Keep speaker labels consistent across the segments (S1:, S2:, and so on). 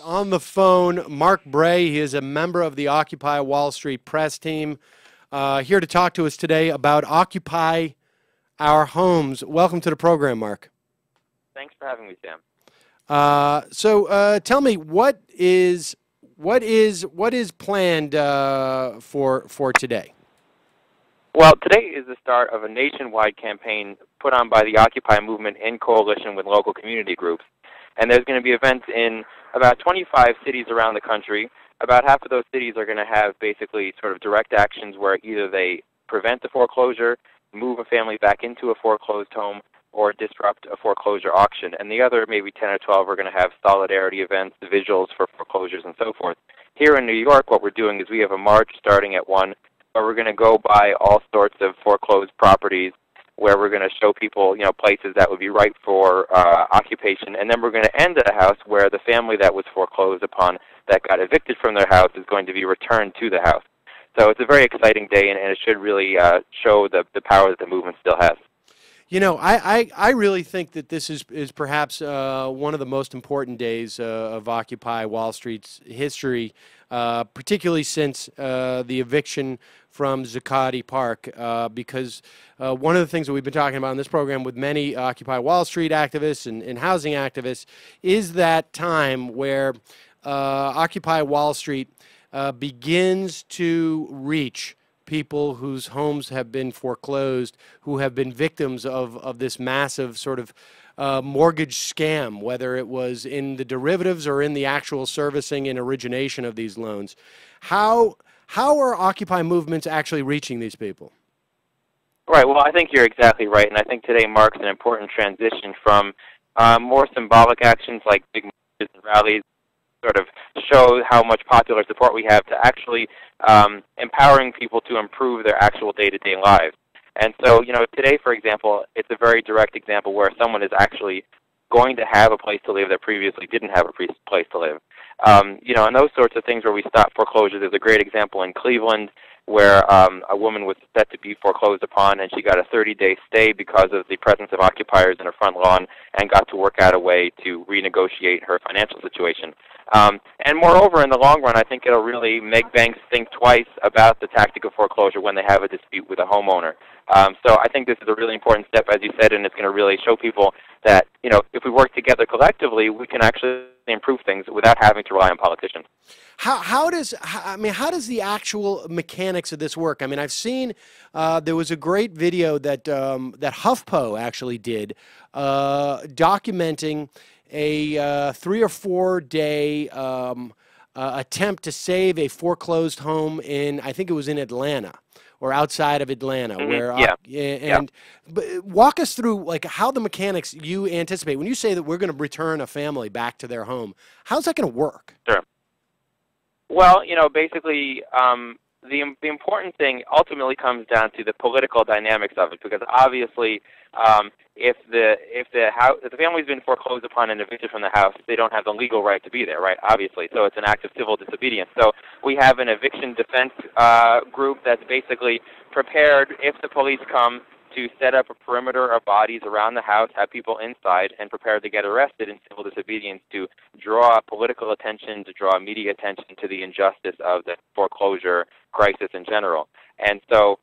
S1: On the phone, Mark Bray. He is a member of the Occupy Wall Street press team, here to talk to us today about Occupy Our Homes. Welcome to the program, Mark.
S2: Thanks for having me, Sam.
S1: So tell me, what is planned for today?
S2: Well, today is the start of a nationwide campaign put on by the Occupy movement in coalition with local community groups. And there's going to be events in about 25 cities around the country. About half of those cities are going to have basically sort of direct actions where either they prevent the foreclosure, move a family back into a foreclosed home, or disrupt a foreclosure auction. And the other maybe 10 or 12 are going to have solidarity events, visuals for foreclosures, and so forth. Here in New York, what we're doing is we have a march starting at 1, where we're going to go by all sorts of foreclosed properties, where we're going to show people, places that would be ripe for occupation, and then we're going to end at a house where the family that was foreclosed upon, that got evicted from their house, is going to be returned to the house. So it's a very exciting day, and it should really show the power that the movement still has.
S1: I really think that this is perhaps one of the most important days of Occupy Wall Street's history, particularly since the eviction from Zuccotti Park, because one of the things that we've been talking about in this program with many Occupy Wall Street activists and housing activists is that time where Occupy Wall Street begins to reach people whose homes have been foreclosed, who have been victims of this massive sort of mortgage scam, whether it was in the derivatives or in the actual servicing and origination of these loans. How are Occupy movements actually reaching these people?
S2: Right. Well, I think you're exactly right, and I think today marks an important transition from more symbolic actions like big marches and rallies, sort of show how much popular support we have, to actually empowering people to improve their actual day-to-day lives. And so, today, for example, it's a very direct example where someone is actually going to have a place to live that previously didn't have a place to live. And those sorts of things where we stop foreclosure. There's a great example in Cleveland where a woman was set to be foreclosed upon, and she got a 30-day stay because of the presence of occupiers in her front lawn, and got to work out a way to renegotiate her financial situation. And moreover, in the long run, I think it'll really make banks think twice about the tactic of foreclosure when they have a dispute with a homeowner. So I think this is a really important step, as you said, and it's going to really show people that, if we work together collectively, we can actually improve things without having to rely on politicians.
S1: How does the actual mechanics of this work? I mean, I've seen there was a great video that that HuffPo actually did documenting a 3 or 4 day attempt to save a foreclosed home in, I think it was in Atlanta or outside of Atlanta, where but walk us through like how the mechanics you anticipate when you say that we're going to return a family back to their home. How's that going to work?
S2: Sure. Well, basically, the important thing ultimately comes down to the political dynamics of it, because obviously, if the family's been foreclosed upon and evicted from the house, they don't have the legal right to be there, right? Obviously, so it's an act of civil disobedience. So we have an eviction defense group that's basically prepared, if the police come, to set up a perimeter of bodies around the house, have people inside, and prepared to get arrested in civil disobedience to draw political attention, to draw media attention to the injustice of the foreclosure crisis in general. And so,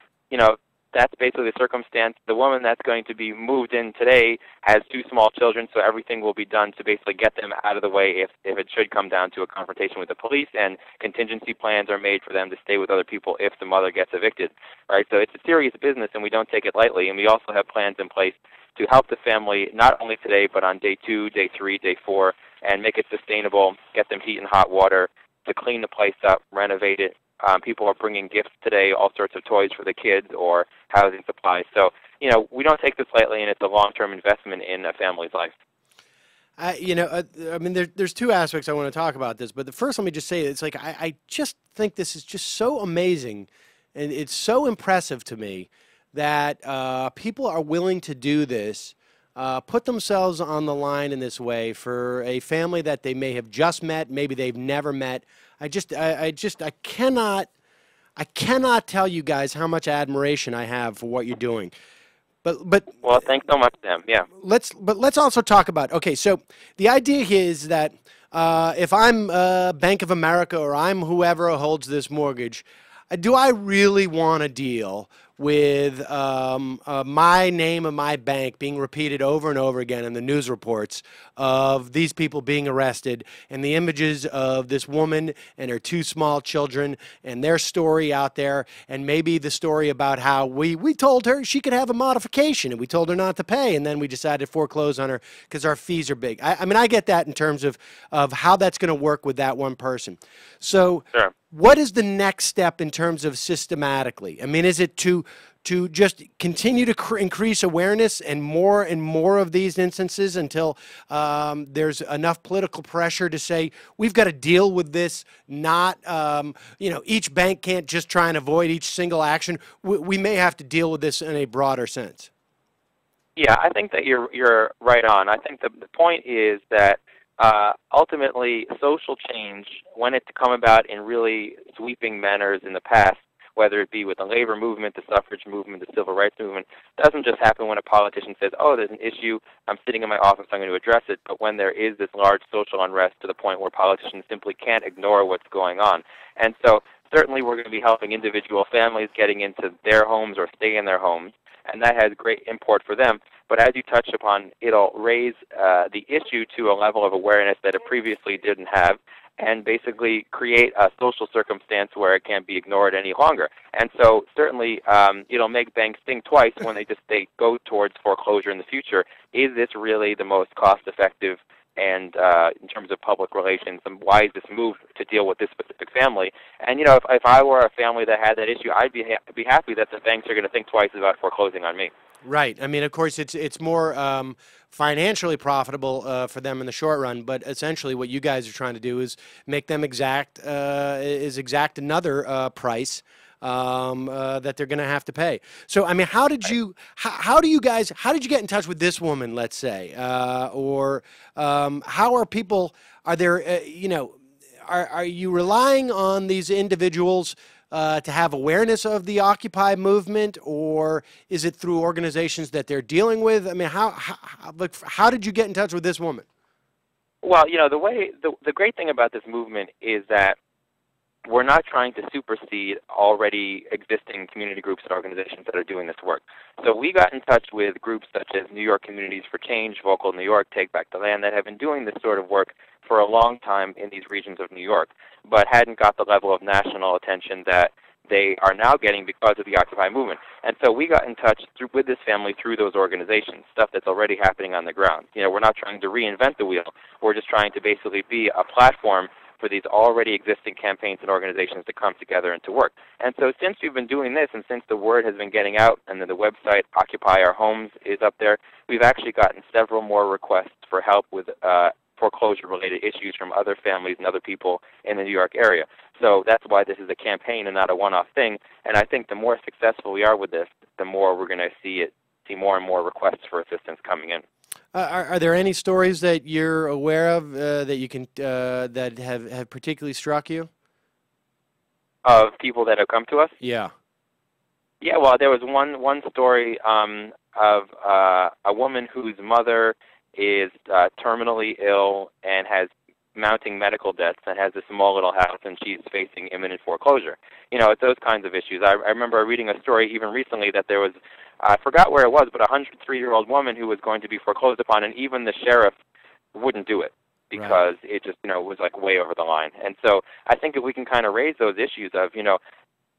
S2: that's basically the circumstance. The woman that's going to be moved in today has 2 small children, so everything will be done to basically get them out of the way if it should come down to a confrontation with the police, and contingency plans are made for them to stay with other people if the mother gets evicted. Right? So it's a serious business, and we don't take it lightly, and we also have plans in place to help the family not only today but on day 2, day 3, day 4, and make it sustainable, get them heat and hot water, to clean the place up, renovate it. People are bringing gifts today, all sorts of toys for the kids or housing supplies. So, we don't take this lightly, and it's a long-term investment in a family's life.
S1: I mean, there's 2 aspects I want to talk about this, but the first, let me just say, it's like I just think this is just so amazing, and it's so impressive to me that people are willing to do this, put themselves on the line in this way for a family that they may have just met, maybe they've never met. I cannot tell you guys how much admiration I have for what you're doing. But
S2: well, thanks so much, Sam. Yeah.
S1: Let's also talk about, okay, so the idea here is that if I'm Bank of America or I'm whoever holds this mortgage, do I really want to deal with my name and my bank being repeated over and over again in the news reports of these people being arrested and the images of this woman and her two small children and their story out there, and maybe the story about how we told her she could have a modification and we told her not to pay, and then we decided to foreclose on her because our fees are big. I mean, I get that in terms of how that's going to work with that one person. So
S2: Sure.
S1: what is the next step in terms of systematically? I mean, is it to just continue to increase awareness and more of these instances until there's enough political pressure to say we've got to deal with this? Not each bank can't just try and avoid each single action. We may have to deal with this in a broader sense.
S2: Yeah, I think that you're right on. I think the point is that ultimately, social change, when it's come about in really sweeping manners in the past, whether it be with the labor movement, the suffrage movement, the civil rights movement, doesn't just happen when a politician says, oh, there's an issue, I'm sitting in my office, I'm going to address it, but when there is this large social unrest to the point where politicians simply can't ignore what's going on. And so certainly we're going to be helping individual families getting into their homes or stay in their homes, and that has great import for them. But as you touched upon, it'll raise the issue to a level of awareness that it previously didn't have, and basically create a social circumstance where it can't be ignored any longer. And so certainly it'll make banks think twice when they go towards foreclosure in the future. Is this really the most cost-effective and in terms of public relations, and why is this move to deal with this specific family? And if I were a family that had that issue, I'd be happy that the banks are going to think twice about foreclosing on me.
S1: Right. I mean, of course, it's more financially profitable for them in the short run, but essentially what you guys are trying to do is make them exact another price that they're going to have to pay. So, I mean, how did you get in touch with this woman, let's say, or how are people? Are there are you relying on these individuals to have awareness of the Occupy movement, or is it through organizations that they're dealing with? I mean, how did you get in touch with this woman?
S2: Well, the great thing about this movement is that we're not trying to supersede already existing community groups and organizations that are doing this work. So we got in touch with groups such as New York Communities for Change, Vocal New York, Take Back the Land, that have been doing this sort of work for a long time in these regions of New York, but hadn't got the level of national attention that they are now getting because of the Occupy movement. And so we got in touch with this family through those organizations, stuff that's already happening on the ground. We're not trying to reinvent the wheel. We're just trying to basically be a platform for these already existing campaigns and organizations to come together and to work. And so since we've been doing this, and since the word has been getting out, and then the website Occupy Our Homes is up there, we've actually gotten several more requests for help with foreclosure-related issues from other families and other people in the New York area. So that's why this is a campaign and not a one-off thing. And I think the more successful we are with this, the more we're going to see more and more requests for assistance coming in.
S1: Are there any stories that you're aware of that you can that have particularly struck you?
S2: Of people that have come to us?
S1: Yeah.
S2: Yeah. Well, there was one story of a woman whose mother is terminally ill and has mounting medical debts and has a small little house, and she's facing imminent foreclosure. It's those kinds of issues. I remember reading a story even recently that there was, I forgot where it was, but a 103-year-old woman who was going to be foreclosed upon, and even the sheriff wouldn't do it because it just, was like way over the line. And so I think if we can kind of raise those issues of,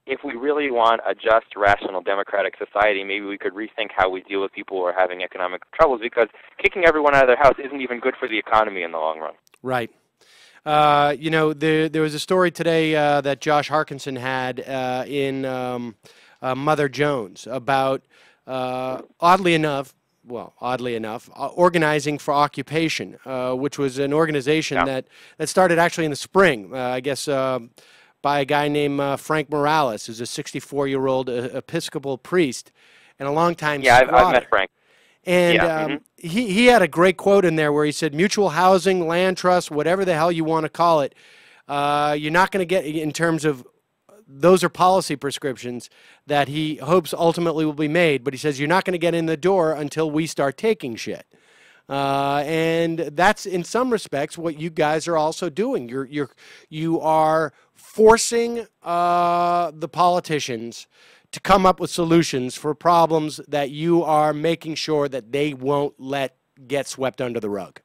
S2: if we really want a just, rational, democratic society, maybe we could rethink how we deal with people who are having economic troubles, because kicking everyone out of their house isn't even good for the economy in the long run.
S1: Right. There was a story today that Josh Harkinson had in Mother Jones about, oddly enough, Organizing for Occupation, which was an organization that started actually in the spring, I guess, by a guy named Frank Morales, who's a 64-year-old Episcopal priest and a longtime squatter.
S2: I've met Frank.
S1: And he had a great quote in there where he said, mutual housing, land trust, whatever the hell you want to call it, you're not going to get, in terms of, those are policy prescriptions that he hopes ultimately will be made, but he says you're not going to get in the door until we start taking shit. And that's in some respects what you guys are also doing. You are forcing the politicians to come up with solutions for problems that you are making sure that they won't let get swept under the rug.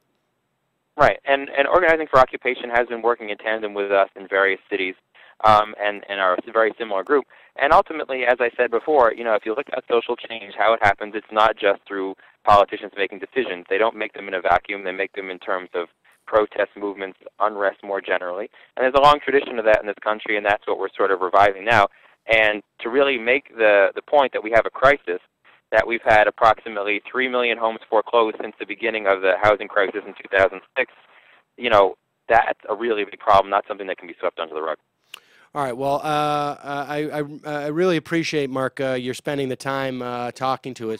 S2: Right, and Organizing for Occupation has been working in tandem with us in various cities, and are a very similar group. And ultimately, as I said before, if you look at social change, how it happens, it's not just through politicians making decisions. They don't make them in a vacuum. They make them in terms of protest movements, unrest more generally. And there's a long tradition of that in this country, and that's what we're sort of reviving now. And to really make the point that we have a crisis, that we've had approximately 3 million homes foreclosed since the beginning of the housing crisis in 2006, that's a really big problem, not something that can be swept under the rug.
S1: All right. Well, I really appreciate, Mark, you're spending the time talking to us.